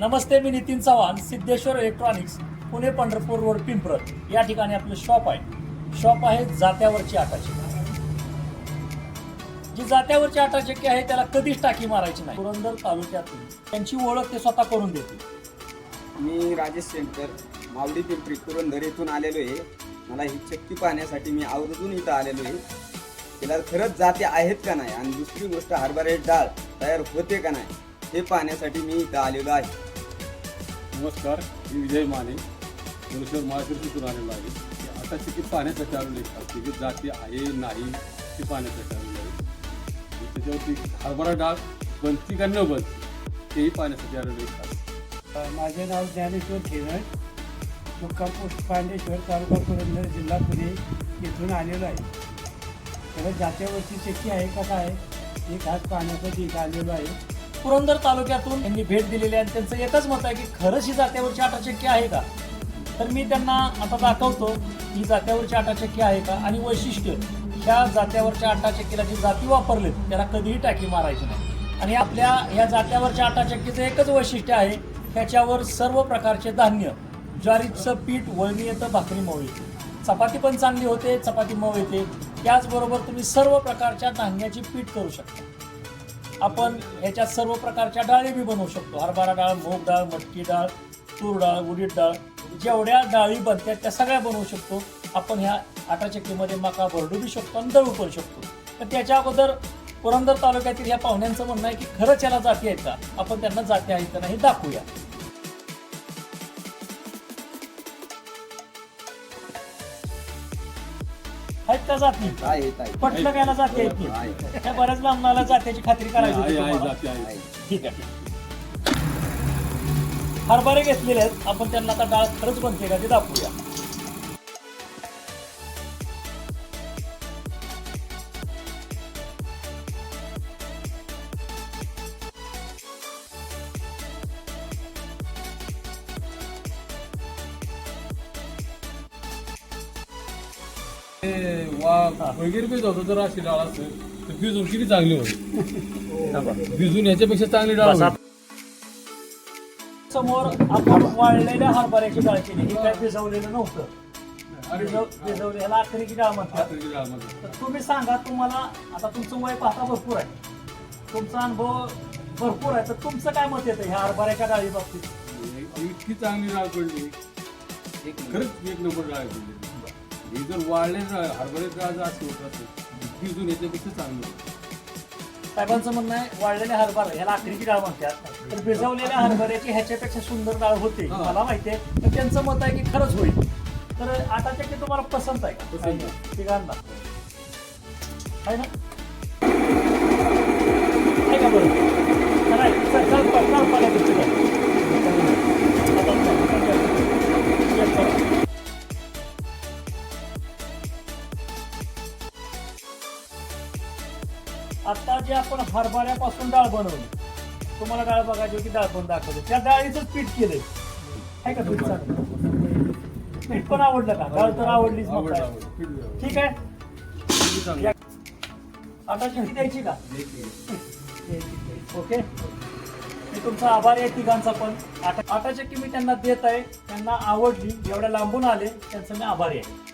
नमस्ते, मी Nitin Chavan, Siddheshwar electronics, Pune Pandharpur road, Pimprad या ठिकाणी आपलं शॉप आहे. शॉप आहे जात्यावरची आटा चक्की. जी जात्यावरची आटा चक्की आहे त्याला कधीच टाकी मारायची नाही. पुरंदर तालुक्यातून त्यांची ओळख ते स्वतः करून देते. मी राजेश शेंकर, मावडी पिंपरी पुरंदर येथून आलेलो आहे. मला ही चक्की पाहण्यासाठी मी आवर्जून इथं आलेलो आहे. तिला खरंच जाते आहेत का नाही आणि दुसरी गोष्ट हरभऱ्याची डाळ तयार होते का नाही हे पाहण्यासाठी मी इथं आलेलो आहे. नमस्कार, मी विजय माने, भुवनेश्वर महाराष्ट्रातून आलेलो आहे. आता चक्की पाहण्यासाठी आलेलो आहे. की जाती आहे नाही ते पाहण्यासाठी आलेलो आहे. त्याच्यावरती हरभरा डाळ बनती का न बनती तेही पाहण्यासाठी आलेलो आहे. माझे नाव ज्ञानेश्वर खेरड, मुक्काम पोस्ट पांडेश्वर, तालुका पुरंदर, जिल्हा पुणे येथून आलेलो आहे. खरं जात्यावरची चक्की आहे का काय हे खास पाहण्यासाठी इथं आलेलो आहे. पुरंदर तालुक्यातून त्यांनी भेट दिलेली आहे आणि त्यांचं एकच मत आहे की खरंच ही जात्यावरची आटा चक्की आहे का. तर मी त्यांना आता दाखवतो ही जात्यावरची आटा चक्की आहे का आणि वैशिष्ट्य. ह्या जात्यावरच्या आटा चक्कीला जी जाती वापरलेत त्याला कधीही टाकी मारायची नाही. आणि आपल्या ह्या जात्यावरच्या आटा चक्कीचं एकच वैशिष्ट्य आहे, त्याच्यावर सर्व प्रकारचे धान्य, ज्वारीचं पीठ, वळणी येतं, भाकरी मऊ येते, चपाती पण चांगली होते, चपाती मऊ येते. त्याचबरोबर तुम्ही सर्व प्रकारच्या धान्याची पीठ करू शकता. आपण ह्याच्यात सर्व प्रकारच्या डाळी बी बनवू शकतो. हरभरा डाळ, मूग डाळ, मटकी डाळ, तूर डाळ, उडीद डाळ, जेवढ्या डाळी बनतात त्या सगळ्या बनवू शकतो. आपण ह्या आटा चक्कीमध्ये मका भरडू बी शकतो आणि दळू पण शकतो. तर त्याच्या अगोदर पुरंदर तालुक्यातील ह्या पाहुण्यांचं म्हणणं आहे की खरंच याला जाती आहेत का, आपण त्यांना जाती आहेत का नाही दाखवूया. आहेत का जाती? आहेत. पटलं कायला जाती आहेत की त्या बऱ्याच लांबनाला जात्याची खात्री करायची होती आहे, तुम्हाला. जाती आहे. ठीक आहे. हरभरे घेतलेले आहेत, आपण त्यांना आता डाळ खरंच बनते का ते दाखवूया. वगैरे बी होतं जर अशी डाळ असेल तर भिजून किती चांगली होती. भिजून याच्यापेक्षा चांगली डाळ बस होती. समोर आपण वाळलेल्या हरभऱ्याची डाळ केली. हे काय भिजवलेलं नव्हतं. भिजवले ह्याला आखरीची डाळ म्हणतात. भाकरीची डाळ मध्ये. तर तुम्ही सांगा, तुम्हाला आता तुमचं वय पाहता भरपूर आहे, तुमचा अनुभव भरपूर आहे, तर तुमचं काय मत येतं ह्या हरभऱ्याच्या डाळी बाबतीत? इतकी चांगली डाळ पडली, खरंच एक नंबर डाळ पडली. ही जर वाळले हरभऱ्याची डाळ जर अशी होत असेल भिजून याच्यापेक्षा चांगली होती. साहेबांचं म्हणणं आहे वाळलेल्या हरभरा ह्याला आखरीची डाळ म्हणतात, तर भिजवलेल्या हरभऱ्याची ह्याच्यापेक्षा सुंदर डाळ होते मला माहिती आहे. तर त्यांचं मत आहे की खरंच होईल. तर आटा चक्की तुम्हाला पसंत आहे का? पसंत आहे. तिघांना आहे ना? आहे का बरं? नाही, चल, चल, चल, चल, पाण्यात चल. आता चल, चल. आता जे आपण हरभऱ्यापासून डाळ बनवली, तुम्हाला डाळ बघायची होती, डाळ पण दाखवली, त्या डाळीचं पीठ केलंय. आहे का पीठ चांगलं? पीठ पण आवडलं का? डाळ तर आवडलीच मग काय. ठीक आहे. किती चांगली. आता चक्की द्यायची का? ओके. मी तुमचा आभारी आहे तिघांचा पण. आटा चक्की मी त्यांना देत आहे, त्यांना आवडली, एवढ्या लांबून आले त्यांचं मी आभारी आहे.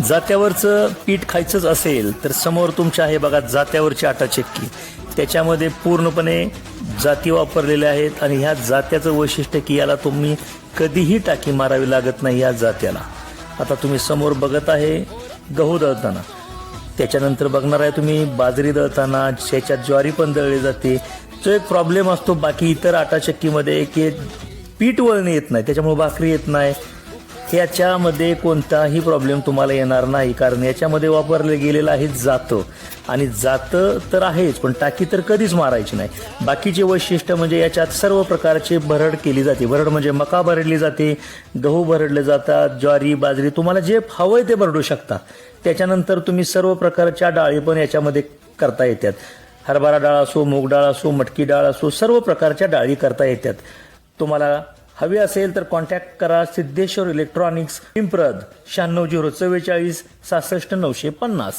जात्यावरचं पीठ खायचंच असेल तर समोर तुमच्या आहे बघा जात्यावरची आटा चक्की. त्याच्यामध्ये पूर्णपणे जाती वापरलेल्या आहेत आणि ह्या जात्याचं वैशिष्ट्य की याला तुम्ही कधीही टाकी मारावी लागत नाही या जात्याला. आता तुम्ही समोर बघत आहे गहू दळताना, त्याच्यानंतर बघणार आहे तुम्ही बाजरी दळताना, त्याच्यात ज्वारी पण दळली जाते. तो एक प्रॉब्लेम असतो बाकी इतर आटा चक्कीमध्ये की पीठ वळणे येत नाही, त्याच्यामुळे भाकरी येत नाही. ह्याच्यामध्ये कोणताही प्रॉब्लेम तुम्हाला येणार नाही, कारण याच्यामध्ये वापरलं गेलेलं आहे जातं. आणि जातं तर आहेच, पण टाकी तर कधीच मारायची नाही. बाकीचे वैशिष्ट्य म्हणजे याच्यात सर्व प्रकारची भरड केली जाते. भरड म्हणजे मका भरडली जाते, गहू भरडले जातात, ज्वारी, बाजरी, तुम्हाला जे हवंय ते भरडू शकता. त्याच्यानंतर तुम्ही सर्व प्रकारच्या डाळी पण याच्यामध्ये करता येतात. हरभरा डाळ असो, मूग डाळ असो, मटकी डाळ असो, सर्व प्रकारच्या डाळी करता येतात. तुम्हाला हवी असेल तर कॉन्टॅक्ट करा सिद्धेश्वर इलेक्ट्रॉनिक्स, पिंपरद 96 044 66 950.